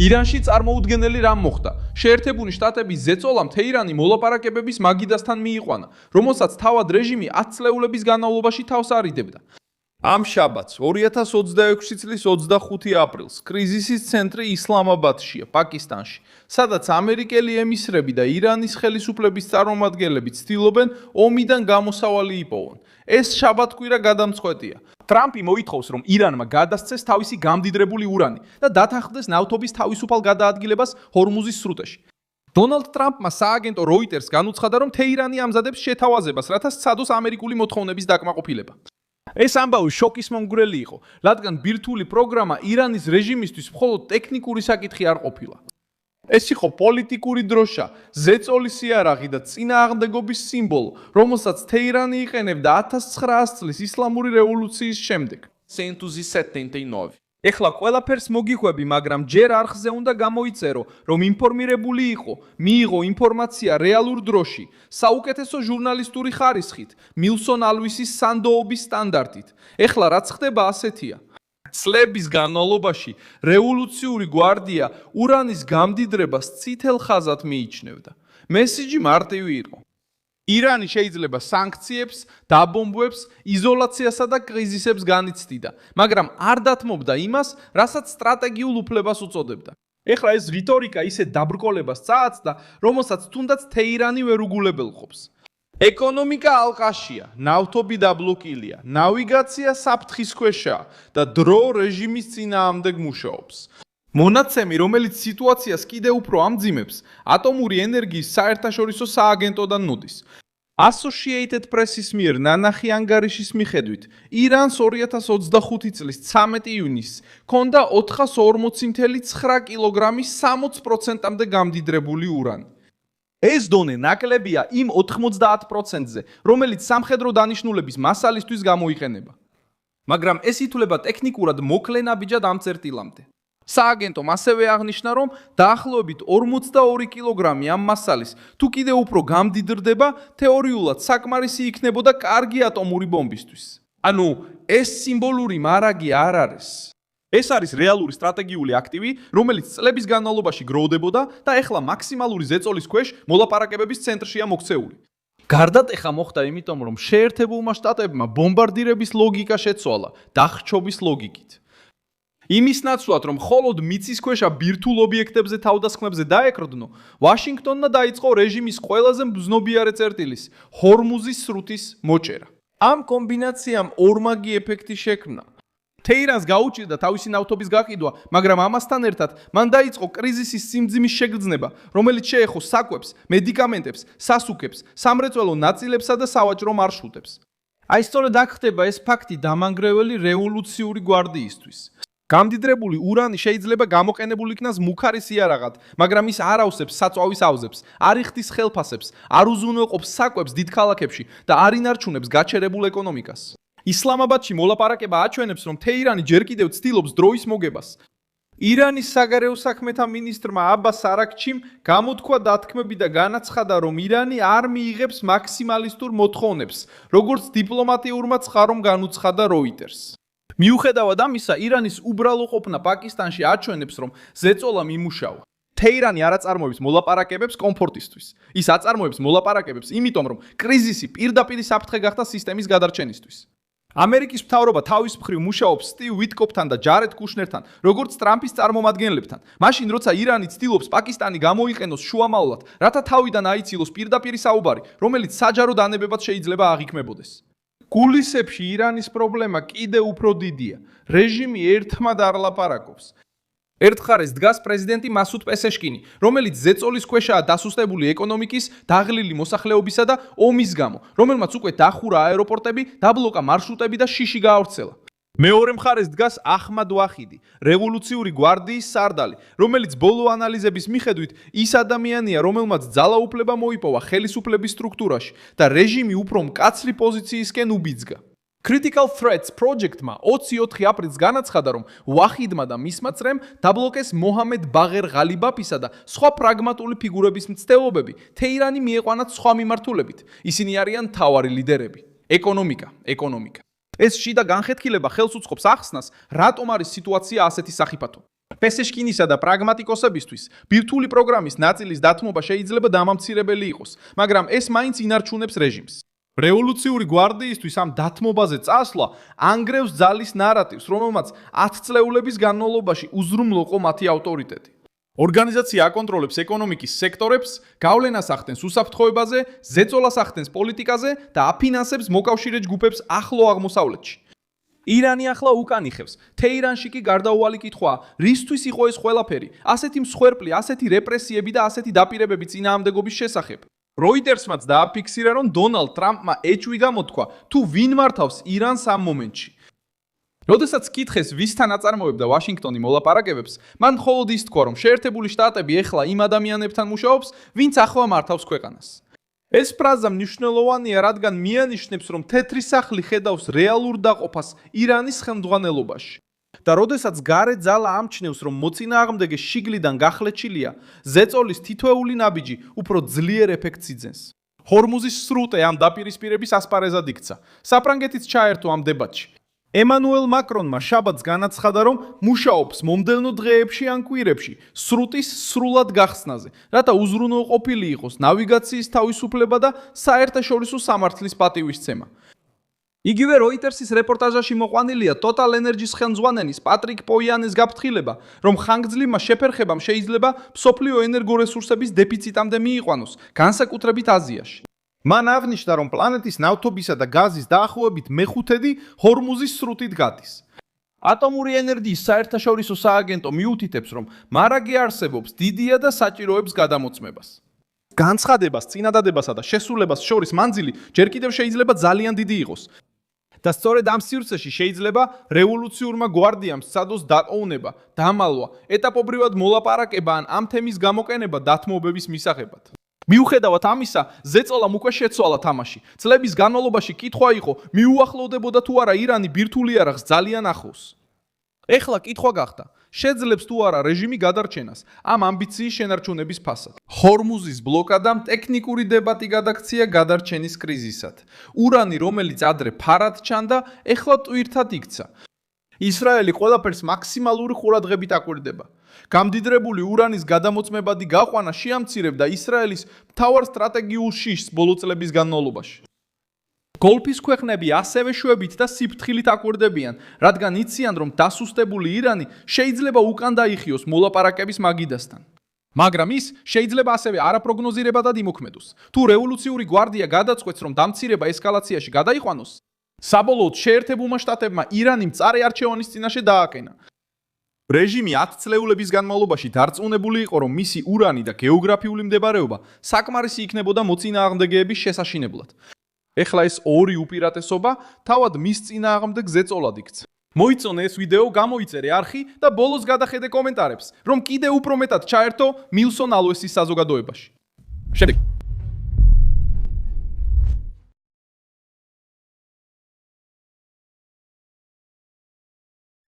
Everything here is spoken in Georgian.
ირანში წარმოუდგენელი რამ მოხდა. შეერთებული შტატების ზეწოლამ თეირანი მოლაპარაკებების მაგიდასთან მიიყვანა, რომელსაც თავად რეჟიმი 10 წლეულების განმავლობაში თავს არიდებდა. ამ შაბათს 2026 წლის 25 აპრილს კრიზისის ცენტრი ისლამაბადშია, პაკისტანში, სადაც ამერიკელი ემისრები და ირანის ხელისუფლების წარმომადგენლები ცდილობენ ომიდან გამოსავალი იპოვონ. ეს შაბათკვირა გადამწყვეტია. ტრამპი მოითხოვს, რომ ირანმა გადასცეს თავისი გამდიდრებული ურანი და დათანხმდეს ნავთობის თავისუფალ გადაადგილებას ჰორმუზის სრუტეში. დონალდ ტრამპმა სააგენტო როიტერს განუცხადა, რომ თეირანი ამზადებს შეთავაზებას, რათა სცადოს ამერიკული მოთხოვნების დაკმაყოფილება. ეს ამბავი შოკის მომგვრელი იყო, რადგან ბირთვული პროგრამა ირანის რეჟიმისთვის მხოლოდ ტექნიკური საკითხი არ ყოფილა. ეს იყო პოლიტიკური დროშა, ზეწოლის იარაღი და წინააღმდეგობის სიმბოლო, რომელსაც თეირანი იყენებდა 1900 წლის ისლამური რევოლუციის შემდეგ. 179. ეხლა ყველაფერს მოგიყვები, მაგრამ ჯერ არხზე უნდა გამოიწერო, რომ ინფორმირებული იყო, მიიღო ინფორმაცია რეალურ დროში, საუკეთესო ჟურნალისტური ხარისხით, მილსონ ალვისის სანდოობის სტანდარტით. ეხლა რაც ხდება ასეთია. წლების განმავლობაში რევოლუციური გვარდია ურანის გამდიდრებას წითელ ხაზად მიიჩნევდა. მესიჯი მარტივი იყო. ირანი შეიძლება სანქციებს, დაბომბვებს, იზოლაციასა და კრიზისებს განიცდიდა, მაგრამ არ დათმობდა იმას, რასაც სტრატეგიულ უფლებას უწოდებდა. ეხლა ეს რიტორიკა ისე დაბრკოლებას წააცდა, რომელსაც თუნდაც თეირანი ვერ უგულებელყოფს. ეკონომიკა ალყაშია, ნავთობი დაბლოკილია, ნავიგაცია საფრთხის ქვეშაა და დრო რეჟიმის წინააღმდეგ მუშაობს. მონაცემი, რომელიც სიტუაციას კიდევ უფრო ამძიმებს, ატომური ენერგიის საერთაშორისო სააგენტოდან მოდის. Associated Press-ის მიერ ნანახი ანგარიშის მიხედვით, ირანს 2025 წლის 13 ივნისს ჰქონდა 440,9 კილოგრამის 60%-მდე გამდიდრებული ურანი. ეს დონე ნაკლებია იმ 90%-ზე, რომელიც სამხედრო დანიშნულების მასალისთვის გამოიყენება. მაგრამ ეს ითვლება ტექნიკურად მოკლე ნაბიჯად ამ წერტილამდე. სააგენტომ ასევე აღნიშნა, რომ დაახლოებით 42 კილოგრამი ამ მასალის თუ კიდევ უფრო გამდიდრდება, თეორიულად საკმარისი იქნებოდა კარგი ატომური ბომბისთვის. ანუ ეს სიმბოლური მარაგი არ არის. ეს არის რეალური სტრატეგიული აქტივი, რომელიც წლების განმავლობაში გროვდებოდა და ეხლა მაქსიმალური ზეწოლის ქვეშ მოლაპარაკებების ცენტრშია მოქცეული. გარდატეხა მოხდა იმიტომ, რომ შეერთებულმა შტატებმა ბომბარდირების ლოგიკა შეცვალა დახრჩობის ლოგიკით. იმის ნაცვლად, რომ მხოლოდ მიწისქვეშა ბირთვულ ობიექტებზე თავდასხმებზე დაეკრდნო, ვაშინგტონმა დაიწყო რეჟიმის ყველაზე მგრძნობიარე წერტილის, ჰორმუზის სრუტის მოჭერა. ამ კომბინაციამ ორმაგი ეფექტი შექმნა. თეირანს გაუჭირდა თავისი ნავთობის გაყიდვა, მაგრამ ამასთან ერთად მან დაიწყო კრიზისის სიმძიმის შეგრძნება, რომელიც შეეხო საკვებს, მედიკამენტებს, სასუქებს, სამრეწველო ნაწილებსა და სავაჭრო მარშრუტებს. აი სწორედ აქ ხდება ეს ფაქტი დამანგრეველი რევოლუციური გვარდიისთვის. გამდიდრებული ურანი შეიძლება გამოყენებული იქნას მუქარის იარაღად, მაგრამ ის არ ავსებს საწვავის ავზებს, არ იხდის ხელფასებს, არ უზრუნველყოფს საკვებს დიდ ქალაქებში და არ ინარჩუნებს გაჩერებულ ეკონომიკას. ისლამაბადში მოლაპარაკება აჩვენებს, რომ თეირანი ჯერ კიდევ ცდილობს დროის მოგებას. ირანის საგარეო საქმეთა მინისტრმა აბას არაქჩიმ გამოთქვა დათქმები და განაცხადა, რომ ირანი არ მიიღებს მაქსიმალისტურ მოთხოვნებს, როგორც დიპლომატიურმა წყარომ განუცხადა როიტერს. მიუხედავად ამისა, ირანის უბრალო ყოფნა პაკისტანში აჩვენებს, რომ ზეწოლა მიმუშავა. თეირანი არ აწარმოებს მოლაპარაკებებს კომფორტისთვის. ის აწარმოებს მოლაპარაკებებს იმიტომ, რომ კრიზისი პირდაპირ საფრთხე გახდა სისტემის გადარჩენისთვის. ამერიკის მთავრობა თავის მხრივ მუშაობს სტივ ვიტკოფთან და ჯარედ კუშნერთან, როგორც ტრამპის წარმომადგენლებთან. მაშინ, როცა ირანი ცდილობს პაკისტანი გამოიყენოს შუამავლად, რათა თავიდან აიცილოს პირდაპირ საუბარი, რომელიც საჯარო დანებებად შეიძლება აღიქმებოდეს. კულისებში ირანის პრობლემა კიდევ უფრო დიდია. რეჟიმი ერთმად არ ლაპარაკობს. ერთ მხარეს დგას პრეზიდენტი მასუდ პესეშკინი, რომელიც ზეწოლის ქვეშაა დასუსტებული ეკონომიკის, დაღლილი მოსახლეობისა და ომის გამო, რომელმაც უკვე დახურა აეროპორტები, დაბლოკა მარშრუტები და შიში გაავრცელა. მეორე მხარეს დგას აჰმად ვახიდი, რევოლუციური გვარდიის სარდალი, რომელიც ბოლო ანალიზების მიხედვით ის ადამიანია, რომელმაც ძალაუფლება მოიპოვა ხელისუფლების სტრუქტურაში და რეჟიმი უფრო მკაცრი პოზიციისკენ უბიძგა. Critical Threats Project-მა 24 აპრილს განაცხადა, რომ ვახიდმა და მისმა წრემ დაბლოკეს მოჰამედ ბაღერ ღალიბაფისა და სხვა პრაგმატული ფიგურების მცდელობები, თეირანი მიეყვანათ სხვა მიმართულებით. ისინი არიან მთავარი ლიდერები. ეკონომიკა. ეს შიდა განხეთქილება ხელს უწყობს ახსნას, რატომ არის სიტუაცია ასეთი სახიფათო. პესეშკინისა და პრაგმატიკოსებისთვის ბირთვული პროგრამის ნაწილის დათმობა შეიძლება დამამცირებელი იყოს, მაგრამ ეს მაინც ინარჩუნებს რეჟიმს. რევოლუციური გვარდიისთვის ამ დათმობაზე წასვლა ანგრევს ძალის ნარატივს, რომელმაც 10 წლეულების განმავლობაში უზრუნველყო მათი ავტორიტეტი. ორგანიზაცია აკონტროლებს ეკონომიკის სექტორებს, გავლენას ახდენს უსაფრთხოებაზე, ზეწოლას ახდენს პოლიტიკაზე და აფინანსებს მოკავშირე ჯგუფებს ახლო აღმოსავლეთში. ირანი ახლა უკან იხევს. თეირანში კი გარდაუვალი კითხვაა, რისთვის იყო ეს ყველაფერი? ასეთი მსხვერპლი, ასეთი რეპრესიები და ასეთი დაპირებები წინააღმდეგობის შესახებ. როიტერსმაც დააფიქსირა, რომ დონალდ ტრამპმა ეჭვი გამოთქვა, თუ ვინ მართავს ირანს ამ მომენტში. როდესაც კითხეს ვისთან აწარმოებდა ვაშინგტონი მოლაპარაკებებს, მან მხოლოდ ის თქვა, რომ შეერთებული შტატები ეხლა იმ ადამიანებთან მუშაობს, ვინც ახლა მართავს ქვეყანას. ეს ფრაზა მნიშვნელოვანია, რადგან მიანიშნებს, რომ თეთრი სახლი ხედავს რეალურ დაყოფას ირანის ხელმძღვანელობაში. და როდესაც გარე ძალა ამჩნევს, რომ მოწინააღმდეგე შიგლიდან გახლეჩილია, ზეწოლის თითოეული ნაბიჯი უფრო ძლიერ ეფექტს იძენს. ჰორმუზის სრუტე ამ დაპირისპირების ასპარეზად იქცა. საფრანგეთიც ჩაერთო ამ დებატში. ემანუელ მაკრონმა შაბათს განაცხადა, რომ მუშაობს მომდევნო დღეებში ან კვირებში სრუტის სრულად გახსნაზე, რათა უზრუნველყოფილი იყოს ნავიგაციის თავისუფლება და საერთაშორისო სამართლის პატივისცემა. იგივე როიტერსის რეპორტაჟაში მოყვანილია Total Energy-ს ხელმძღვანელის პატრიკ პოიანეს გაფრთხილება, რომ ხანგრძლივმა შეფერხებამ შეიძლება მსოფლიო ენერგორესურსების დეფიციტამდე მიიყვანოს, განსაკუთრებით აზიაში. მან აღნიშნა, რომ პლანეტის ნავთობისა და გაზის დაახლოებით მეხუთედი ჰორმუზის სრუტით გადის. ატომური ენერგიის საერთაშორისო სააგენტო მიუთითებს, რომ მარაგი არსებობს დიდია და საჭიროებს გადამოწმებას. განცხადებას, წინადადებასა და შესრულებას შორის მანძილი ჯერ კიდევ შეიძლება ძალიან დიდი იყოს. და სწორედ ამ სივრცეში შეიძლება რევოლუციურმა გვარდიამ სცადოს დაყოვნება, დამალვა, ეტაპობრივად მოლაპარაკება ან ამ თემის გამოყენება დათმობების მისაღებად. მიუხედავად ამისა, ზეწოლამ უკვე შეცვალა თამაში. წლების განმავლობაში კითხვა იყო, მიუახლოვდებოდა თუ არა ირანი ბირთვული იარაღს ძალიან ახლოს. ეხლა კითხვა გახდა, შეძლებს თუ არა რეჟიმი გადარჩენას ამ ამბიციის შენარჩუნების ფასად. ჰორმუზის ბლოკადამ ტექნიკური დებატი გადაქცია გადარჩენის კრიზისად. ურანი, რომელიც ადრე ფარად ჩანდა, ეხლა ტვირთად იქცა. ისრაელი ყველაფერს მაქსიმალური ყურადღებით აკვირდება. გამდიდრებული ურანის გადამოწმებადი გაყვანა შეამცირებდა ისრაელის მთავარ სტრატეგიულ შიშს ბოლო წლების განმავლობაში. გოლფის ქვეყნები ასევე შვებით და სიფრთხილით აკვირდებიან, რადგან იციან, რომ დასუსტებული ირანი შეიძლება უკან დაიხიოს მოლაპარაკების მაგიდასთან. მაგრამ ის შეიძლება ასევე არაპროგნოზირებადად იმოქმედოს. თუ რევოლუციური გვარდია გადაწყვეტს, რომ დამცირება ესკალაციაში გადაიყვანოს, საბოლოოდ შეერთებულმა შტატებმა ირანი მწარე არჩევანის წინაშე დააყენა. რეჟიმი 10 წლეულების განმავლობაში დარწმუნებული იყო, რომ მისი ურანი და გეოგრაფიული მდებარეობა საკმარისი იქნებოდა მოწინააღმდეგეების შესაშინებლად. ეხლა ეს ორი უპირატესობა თავად მის წინააღმდეგ ზეწოლად იქცა. მოიწონე ეს ვიდეო, გამოიწერე არხი და ბოლოს გადახედე კომენტარებს, რომ კიდევ უფრო მეტად ჩაერთო მილსონ ალვესის საზოგადოებაში. შემდეგ